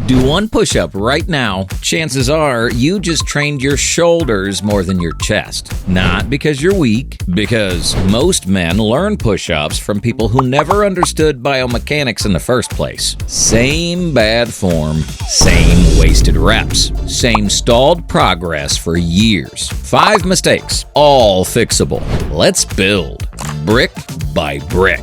Do one push-up right now. Chances are you just trained your shoulders more than your chest. Not because you're weak, because most men learn push-ups from people who never understood biomechanics in the first place. Same bad form, same wasted reps, same stalled progress for years. 5 mistakes, all fixable. Let's build, brick by brick.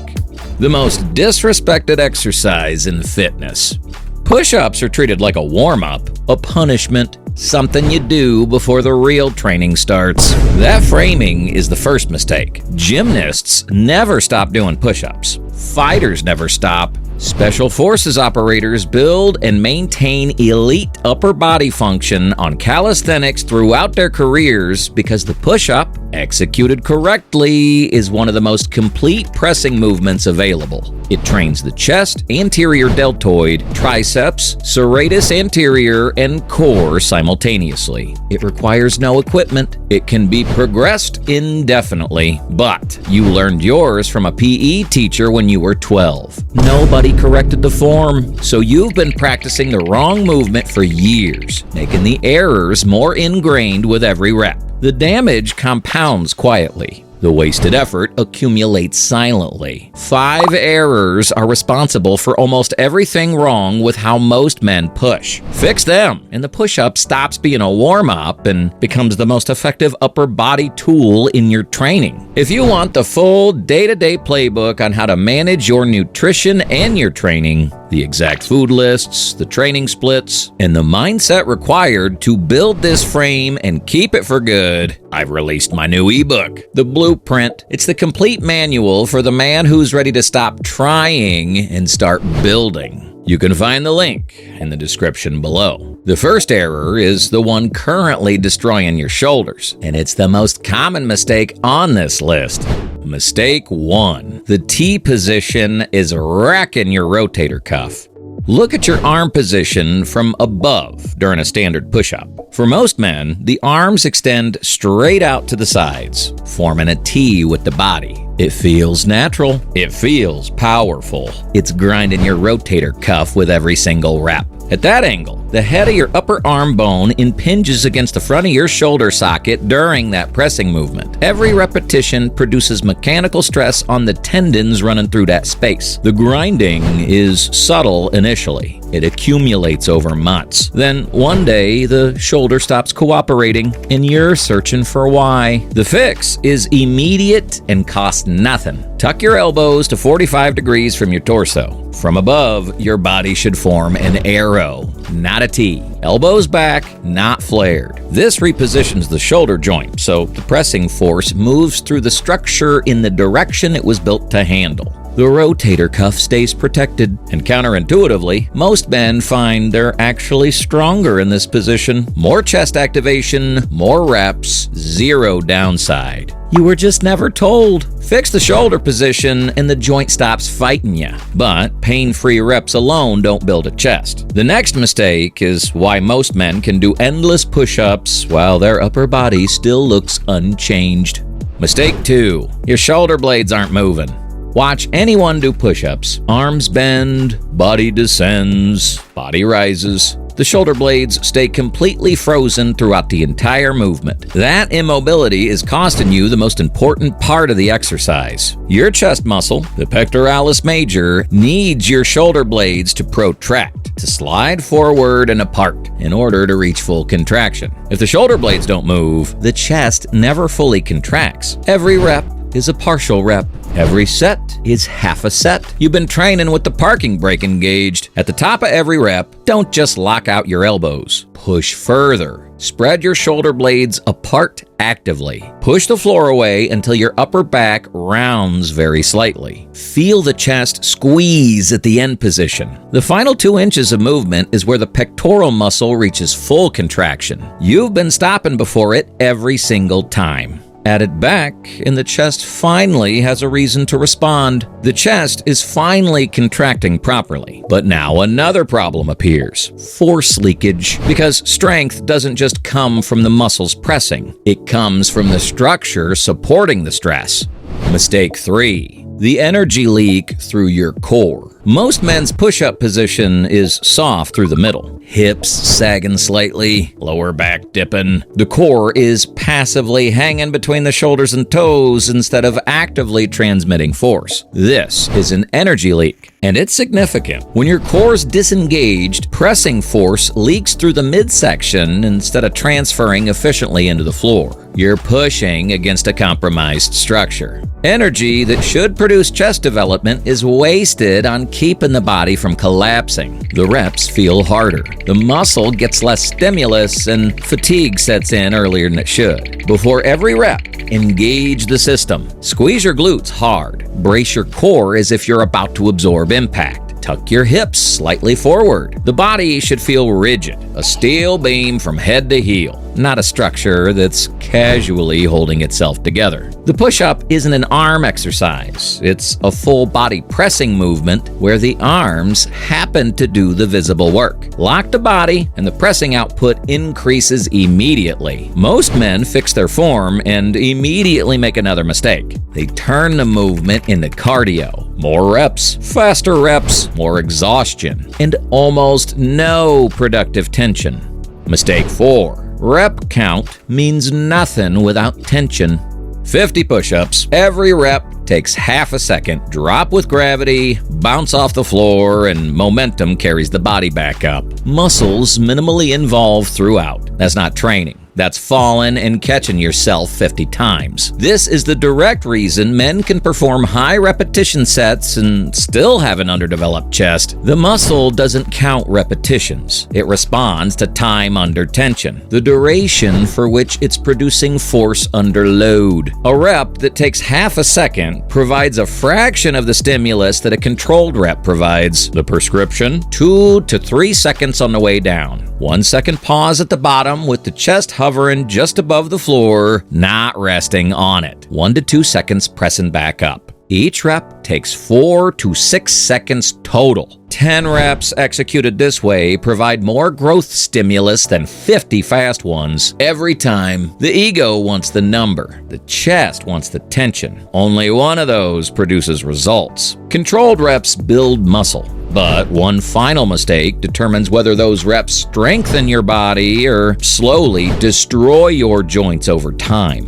The most disrespected exercise in fitness. Push-ups are treated like a warm-up, a punishment, something you do before the real training starts. That framing is the first mistake. Gymnasts never stop doing push-ups. Fighters never stop. Special Forces operators build and maintain elite upper body function on calisthenics throughout their careers because the push-up, executed correctly, is one of the most complete pressing movements available. It trains the chest, anterior deltoid, triceps, serratus anterior, and core simultaneously. It requires no equipment. It can be progressed indefinitely, but you learned yours from a PE teacher when you were 12. Nobody corrected the form, so you've been practicing the wrong movement for years, making the errors more ingrained with every rep. The damage compounds quietly. The wasted effort accumulates silently. 5 errors are responsible for almost everything wrong with how most men push. Fix them, and the push-up stops being a warm-up and becomes the most effective upper body tool in your training. If you want the full day-to-day playbook on how to manage your nutrition and your training, the exact food lists, the training splits, and the mindset required to build this frame and keep it for good, I've released my new ebook, The Blueprint. It's the complete manual for the man who's ready to stop trying and start building. You can find the link in the description below. The first error is the one currently destroying your shoulders, and it's the most common mistake on this list. Mistake 1. The T position is wrecking your rotator cuff. Look at your arm position from above during a standard push-up. For most men, the arms extend straight out to the sides, forming a T with the body. It feels natural. It feels powerful. It's grinding your rotator cuff with every single rep. At that angle, the head of your upper arm bone impinges against the front of your shoulder socket during that pressing movement. Every repetition produces mechanical stress on the tendons running through that space. The grinding is subtle initially. It accumulates over months. Then one day, the shoulder stops cooperating and you're searching for why. The fix is immediate and costs nothing. Tuck your elbows to 45 degrees from your torso. From above, your body should form an arrow, not a T. Elbows back, not flared. This repositions the shoulder joint, so the pressing force moves through the structure in the direction it was built to handle. The rotator cuff stays protected, and counterintuitively, most men find they're actually stronger in this position. More chest activation, more reps, 0 downside. You were just never told. Fix the shoulder position and the joint stops fighting you. But pain-free reps alone don't build a chest. The next mistake is why most men can do endless push-ups while their upper body still looks unchanged. Mistake 2. Your shoulder blades aren't moving. Watch anyone do push-ups. Arms bend, body descends, body rises. The shoulder blades stay completely frozen throughout the entire movement. That immobility is costing you the most important part of the exercise. Your chest muscle, the pectoralis major, needs your shoulder blades to protract, to slide forward and apart in order to reach full contraction. If the shoulder blades don't move, the chest never fully contracts. Every rep is a partial rep. Every set is half a set. You've been training with the parking brake engaged. At the top of every rep, don't just lock out your elbows. Push further. Spread your shoulder blades apart actively. Push the floor away until your upper back rounds very slightly. Feel the chest squeeze at the end position. The final 2 inches of movement is where the pectoral muscle reaches full contraction. You've been stopping before it every single time. Add it back, and the chest finally has a reason to respond. The chest is finally contracting properly. But now another problem appears: force leakage. Because strength doesn't just come from the muscles pressing, it comes from the structure supporting the stress. Mistake 3. The energy leak through your core. Most men's push-up position is soft through the middle. Hips sagging slightly, lower back dipping. The core is passively hanging between the shoulders and toes instead of actively transmitting force. This is an energy leak, and it's significant. When your core's disengaged, pressing force leaks through the midsection instead of transferring efficiently into the floor. You're pushing against a compromised structure. Energy that should produce chest development is wasted on keeping the body from collapsing. The reps feel harder. The muscle gets less stimulus and fatigue sets in earlier than it should. Before every rep, engage the system. Squeeze your glutes hard. Brace your core as if you're about to absorb impact. Tuck your hips slightly forward. The body should feel rigid, a steel beam from head to heel, not a structure that's casually holding itself together. The push-up isn't an arm exercise. It's a full body pressing movement where the arms happen to do the visible work. Lock the body and the pressing output increases immediately. Most men fix their form and immediately make another mistake. They turn the movement into cardio. More reps, faster reps, more exhaustion, and almost no productive tension. Mistake 4. Rep count means nothing without tension. 50 push-ups. Every rep takes half a second. Drop with gravity, bounce off the floor, and momentum carries the body back up. Muscles minimally involved throughout. That's not training. That's falling and catching yourself 50 times. This is the direct reason men can perform high repetition sets and still have an underdeveloped chest. The muscle doesn't count repetitions. It responds to time under tension, the duration for which it's producing force under load. A rep that takes half a second provides a fraction of the stimulus that a controlled rep provides. The prescription, 2 to 3 seconds on the way down. 1 second pause at the bottom with the chest hovering just above the floor, not resting on it. 1 to 2 seconds pressing back up. Each rep takes 4 to 6 seconds total. 10 reps executed this way provide more growth stimulus than 50 fast ones. Every time, the ego wants the number. The chest wants the tension. Only one of those produces results. Controlled reps build muscle. But one final mistake determines whether those reps strengthen your body or slowly destroy your joints over time.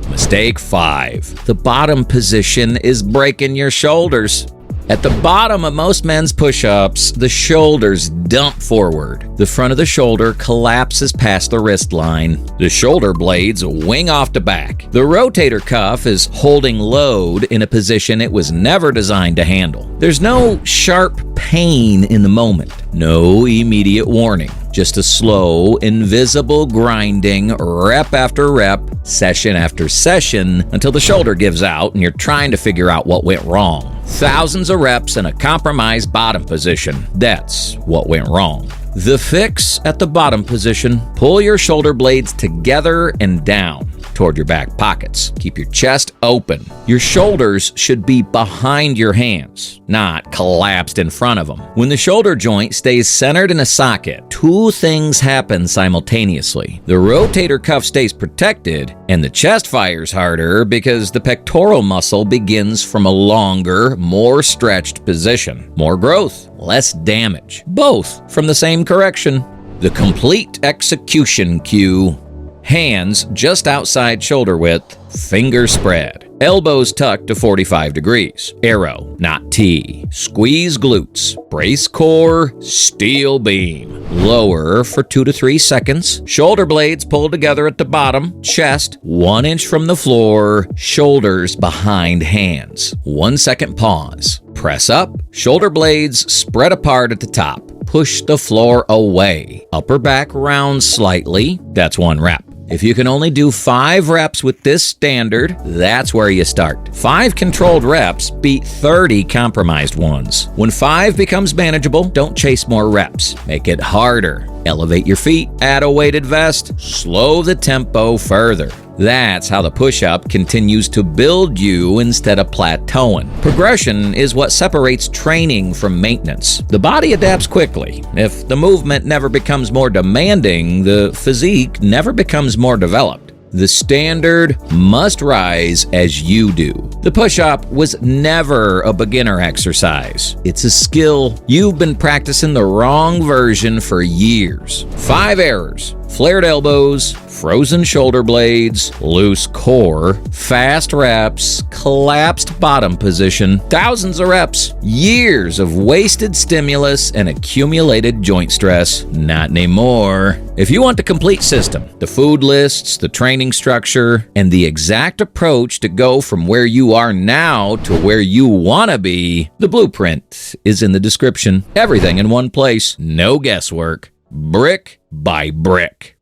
Mistake 5. The bottom position is breaking your shoulders. At the bottom of most men's push-ups, the shoulders dump forward. The front of the shoulder collapses past the wrist line. The shoulder blades wing off the back. The rotator cuff is holding load in a position it was never designed to handle. There's no sharp pain in the moment. No immediate warning. Just a slow, invisible grinding, rep after rep, session after session, until the shoulder gives out and you're trying to figure out what went wrong. Thousands of reps in a compromised bottom position. That's what went wrong. The fix at the bottom position: pull your shoulder blades together and down toward your back pockets. Keep your chest open. Your shoulders should be behind your hands, not collapsed in front of them. When the shoulder joint stays centered in a socket, two things happen simultaneously. The rotator cuff stays protected, and the chest fires harder because the pectoral muscle begins from a longer, more stretched position. More growth, less damage. Both from the same correction. The complete execution cue: hands just outside shoulder width, fingers spread, elbows tucked to 45 degrees. Arrow, not T. Squeeze glutes, brace core, steel beam. Lower for 2 to 3 seconds. Shoulder blades pulled together at the bottom. Chest 1 inch from the floor. Shoulders behind hands. 1 second pause. Press up. Shoulder blades spread apart at the top. Push the floor away. Upper back rounds slightly. That's 1 rep. If you can only do 5 reps with this standard, that's where you start. 5 controlled reps beat 30 compromised ones. When 5 becomes manageable, don't chase more reps. Make it harder. Elevate your feet, add a weighted vest, slow the tempo further. That's how the push-up continues to build you instead of plateauing. Progression is what separates training from maintenance. The body adapts quickly. If the movement never becomes more demanding, the physique never becomes more developed. The standard must rise as you do. The push-up was never a beginner exercise. It's a skill. You've been practicing the wrong version for years. 5 errors: flared elbows, frozen shoulder blades, loose core, fast reps, collapsed bottom position, thousands of reps, years of wasted stimulus and accumulated joint stress. Not anymore. If you want the complete system, the food lists, the training structure, and the exact approach to go from where you are now to where you want to be, the blueprint is in the description. Everything in one place. No guesswork. Brick by brick.